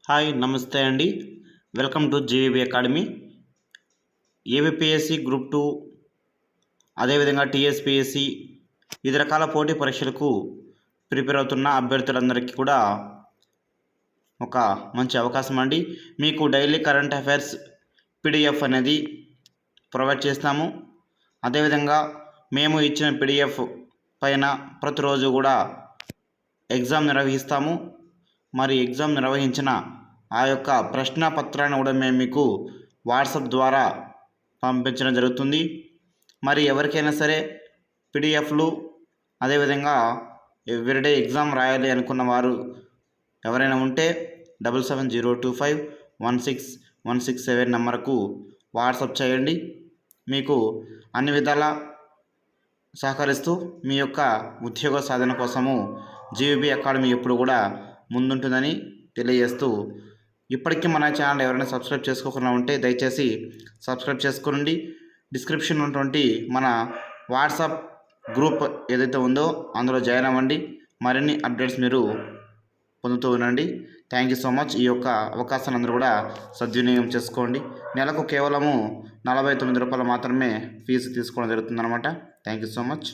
Hi నమస్తే అండి. Welcome to GVB academy. ABPSC group 2 అదేవిధంగా టీఎస్పిఎస్సి వివిధ రకాల పోటీ పరీక్షలకు ప్రిపేర్ అవుతున్న అభ్యర్థులందరికీ కూడా ఒక మంచి అవకాశం అండి. మీకు డైలీ కరెంట్ అఫైర్స్ పీడిఎఫ్ అనేది ప్రొవైడ్ చేస్తాము. అదేవిధంగా మేము ఇచ్చిన పీడిఎఫ్ పైన ప్రతిరోజు కూడా ఎగ్జామ్ నిర్వహిస్తాము. మరి ఎగ్జామ్ నిర్వహించిన ఆ యొక్క ప్రశ్న పత్రాన్ని కూడా మేము మీకు వాట్సాప్ ద్వారా పంపించడం జరుగుతుంది. మరి ఎవరికైనా సరే పీడిఎఫ్లు అదేవిధంగా ఎవ్రీడే ఎగ్జామ్ రాయాలి అనుకున్న వారు ఎవరైనా ఉంటే 7702516167 నెంబర్కు వాట్సాప్ చేయండి. మీకు అన్ని విధాలా సహకరిస్తూ మీ యొక్క ఉద్యోగ సాధన కోసము జీవీబీ అకాడమీ ఎప్పుడు కూడా ముందుంటుందని తెలియజేస్తూ, ఇప్పటికీ మన ఛానల్ ఎవరైనా సబ్స్క్రైబ్ చేసుకోకుండా ఉంటే దయచేసి సబ్స్క్రైబ్ చేసుకోండి. డిస్క్రిప్షన్ ఉన్నటువంటి మన వాట్సాప్ గ్రూప్ ఏదైతే ఉందో అందులో జాయిన్ అవ్వండి. మరిన్ని అప్డేట్స్ మీరు పొందుతూ ఉండండి. Thank you so much. ఈ యొక్క అవకాశాన్ని అందరూ కూడా సద్వినియోగం చేసుకోండి. నెలకు కేవలము 49 రూపాయలు మాత్రమే ఫీజు తీసుకోవడం జరుగుతుందన్నమాట. Thank you so much.